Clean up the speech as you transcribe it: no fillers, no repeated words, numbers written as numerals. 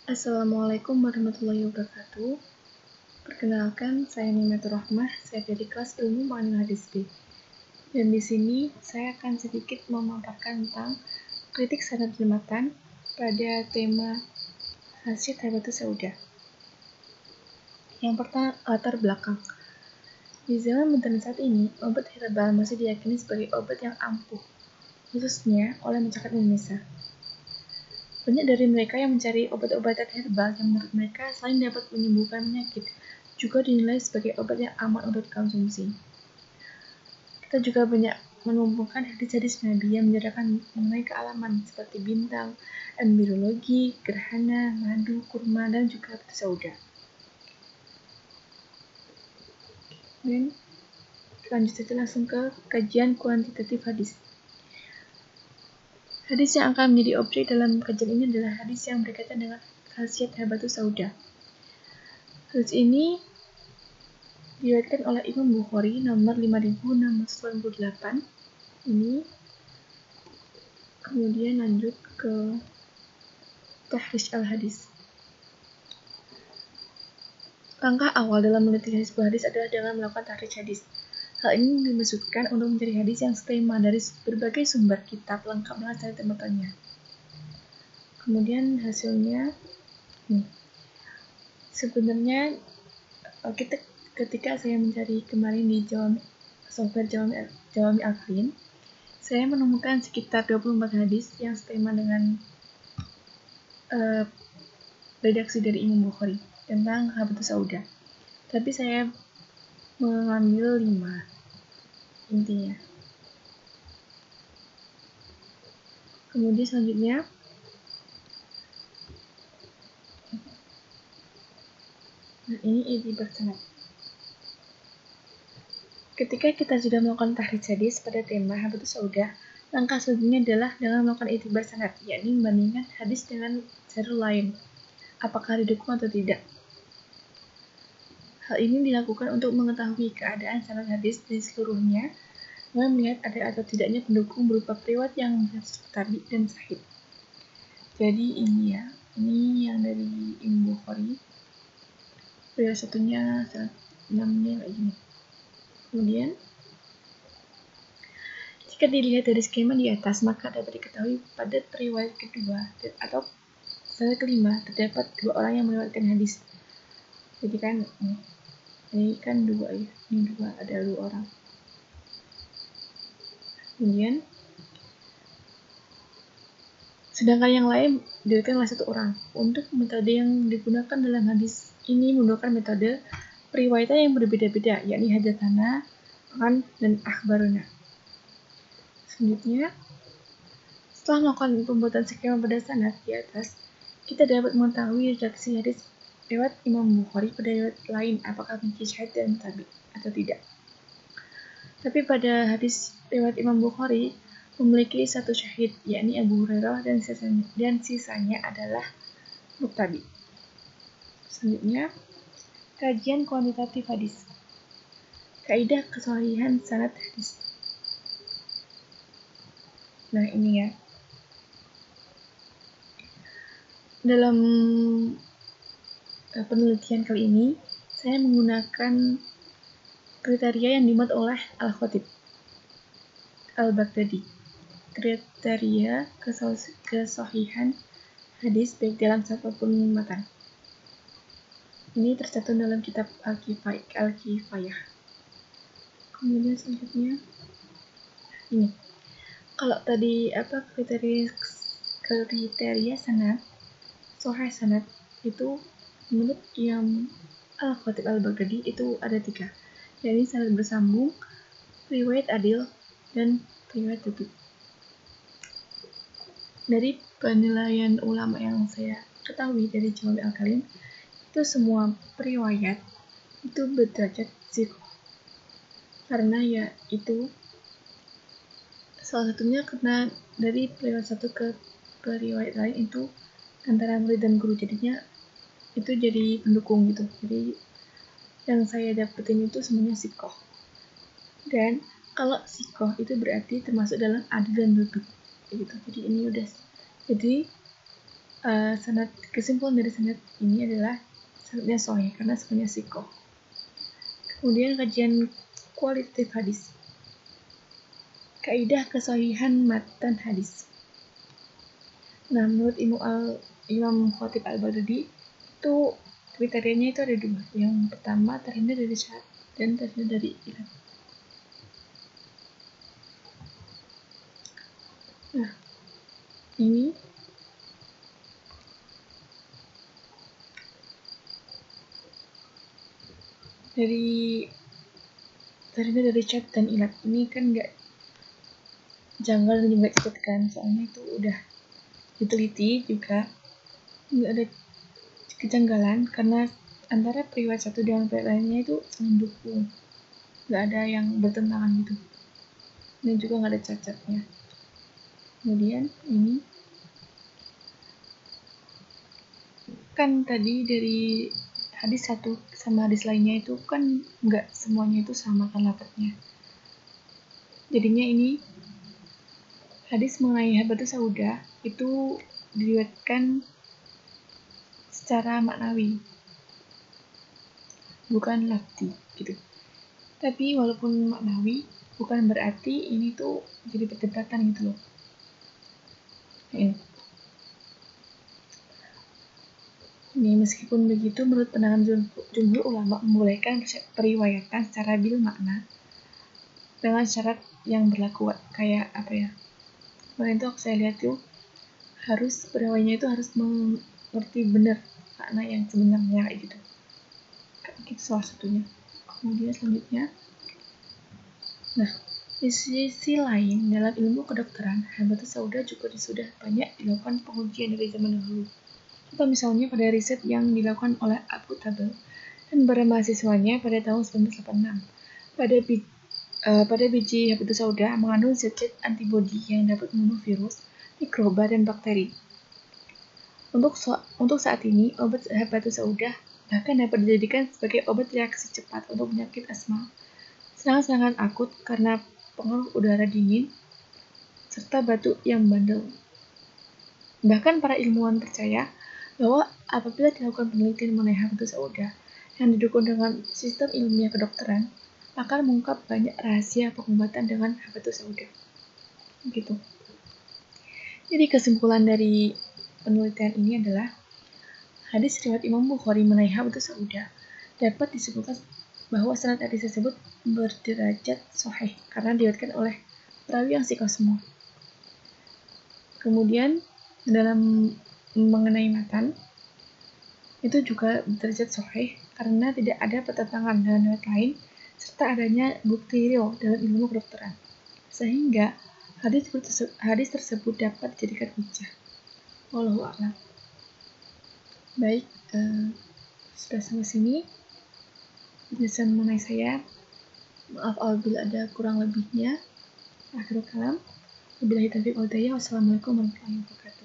Assalamualaikum warahmatullahi wabarakatuh. Perkenalkan, saya Nimatur Rahmah, saya dari kelas ilmu Ma'anil Hadis B. Dan di sini saya akan sedikit memaparkan tentang kritik sanad dan matan pada tema khasiat Habatus Sauda. Yang pertama, latar belakang. Di zaman modern saat ini, obat herbal masih diyakini sebagai obat yang ampuh, khususnya oleh masyarakat Indonesia. Banyak dari mereka yang mencari obat-obatan herbal yang menurut mereka selain dapat menyembuhkan penyakit, juga dinilai sebagai obat yang aman untuk dikonsumsi. Kita juga banyak menumbuhkan hadis-hadis Nabi yang menceritakan mengenai kealaman seperti bintang, embirologi, gerhana, madu, kurma, dan juga Habatus Sauda. Dan lanjut saja langsung ke kajian kuantitatif hadis. Hadis yang akan menjadi objek dalam kajian ini adalah hadis yang berkaitan dengan khasiat Habatus Sauda. Hadis ini diriwayatkan oleh Imam Bukhari nomor 5698 ini. Kemudian lanjut ke tahrij al-hadis. Langkah awal dalam meneliti sebuah hadis adalah dengan melakukan tahrij hadis. Hal ini dimaksudkan untuk mencari hadis yang setema dari berbagai sumber kitab lengkap dengan cari temuannya. Kemudian hasilnya sebenarnya ketika saya mencari kemarin di software Jawami Al-Kalim, saya menemukan sekitar 24 hadis yang setema dengan redaksi dari Imam Bukhari tentang Habatus Sauda. Tapi saya mengambil 5 intinya. Kemudian selanjutnya ini i'tibar sanad. Ketika kita sudah melakukan tahrij hadis pada tema Habatus Sauda, langkah selanjutnya adalah dengan melakukan i'tibar sanad, yakni membandingkan hadis dengan jalur lain, apakah didukung atau tidak. Hal ini dilakukan untuk mengetahui keadaan sanad hadis di seluruhnya, dengan melihat ada atau tidaknya pendukung berupa riwayat yang tabi dan sahih. Jadi ini yang dari Imam Bukhari. Riwayat satunya namanya kayak gini. Kemudian jika dilihat dari skema di atas, maka dapat diketahui pada riwayat kedua atau sanad kelima terdapat 2 orang yang meriwayatkan hadis. Jadi kan ini kan 2 ya, ini 2, ada 2 orang. Kemudian sedangkan yang lain diriwayatkan oleh 1 orang. Untuk metode yang digunakan dalam hadis ini menggunakan metode periwayatan yang berbeda-beda, yakni hadatsana, an, dan akhbaruna. Selanjutnya, setelah melakukan pembuatan skema pada sanad di atas, kita dapat mengetahui redaksi hadis lewat Imam Bukhari pada riwayat lain apakah memiliki syahid dan tabi atau tidak. Tapi pada hadis riwayat Imam Bukhari memiliki 1 syahid, yakni Abu Hurairah, dan sisanya adalah muttabi. Selanjutnya, kajian kuantitatif hadis. Kaidah kesahihan sanad hadis. Nah, ini ya. Dalam penelitian kali ini, saya menggunakan kriteria yang dimuat oleh Al-Khatib Al-Baghdadi. Kriteria kesahihan hadis baik dalam ataupun matan. Ini tercantum dalam kitab Al-Kifayah. Kemudian selanjutnya ini. Kalau tadi kriteria sanad, sahih sanad itu menurut yang Al-Khatib Al-Baghdadi itu ada 3, yakni sanad bersambung, riwayat adil, dan riwayat tabi. Dari penilaian ulama yang saya ketahui dari Jawami Al-Kalim, itu semua periwayat itu berderajat sikoh. Karena ya itu salah satunya karena dari periwayat satu ke periwayat lain itu antara murid dan guru, jadinya itu jadi pendukung gitu. Jadi yang saya dapetin itu semuanya sikoh. Dan kalau sikoh itu berarti termasuk dalam adil dan lebih gitu. Jadi ini udah, jadi sanad kesimpulan dari sanad ini adalah sanadnya sahih karena semuanya sikoh. Kemudian kajian kualitatif hadis. Kaidah kesahihan matan hadis. Nah, menurut Imam Khatib Al-Baghdadi itu kriterianya itu ada 2. Yang pertama terhindar dari syad dan terhindar dari ilat. Nah, ini dari terhindar dari syad dan ilat ini kan nggak janggal dan nggak cacat kan, soalnya itu udah diteliti juga, nggak ada kejanggalan karena antara periwayat satu dengan periwayat lainnya itu saling dukung, nggak ada yang bertentangan gitu, dan juga nggak ada cacatnya. Kemudian ini kan tadi dari hadis satu sama hadis lainnya itu kan nggak semuanya itu sama kan lafadznya, jadinya ini hadis mengenai habatus sauda itu diriwayatkan secara maknawi, bukan lafzi gitu. Tapi walaupun maknawi, bukan berarti ini tuh jadi perdebatan gitu loh. Ini meskipun begitu, menurut pandangan jumhur ulama membolehkan periwayatan secara bil makna dengan syarat yang berlaku kayak apa ya? Kemarin tuh saya lihat tuh harus periwayatnya itu harus mengerti benar makna yang sebenarnya kayak gitu. Itu salah satunya. Kemudian selanjutnya, nah di sisi lain dalam ilmu kedokteran, habatus sauda juga sudah banyak dilakukan pengujian dari zaman dahulu. Contoh misalnya pada riset yang dilakukan oleh Abu Tabel dan para mahasiswanya pada tahun 1986. Pada biji habatus sauda mengandung zat-zat antibodi yang dapat membunuh virus, mikroba, dan bakteri. Untuk saat ini, obat habatus sauda bahkan dapat dijadikan sebagai obat reaksi cepat untuk penyakit asma, serangan-serangan akut karena pengaruh udara dingin, serta batuk yang bandel. Bahkan para ilmuwan percaya bahwa apabila dilakukan penelitian mengenai habatus sauda yang didukung dengan sistem ilmiah kedokteran, akan mengungkap banyak rahasia pengobatan dengan habatus sauda. Gitu. Jadi kesimpulan dari penelitian ini adalah hadis riwayat Imam Bukhari mengenai habatus sauda dapat disebutkan bahwa sanad hadis tersebut berderajat sahih karena diriwayatkan oleh perawi yang sikoh semua. Kemudian dalam mengenai matan itu juga derajat sahih karena tidak ada pertentangan dengan riwayat lain serta adanya bukti real dalam ilmu kedokteran, sehingga hadis tersebut dapat dijadikan hujjah. Wallahu a'lam. Baik, sudah sampai sini penjelasan mengenai saya. Maaf apabila ada kurang lebihnya. Akhirul kalam. Wabillahi taufiq wal hidayah. Wassalamualaikum warahmatullahi wabarakatuh.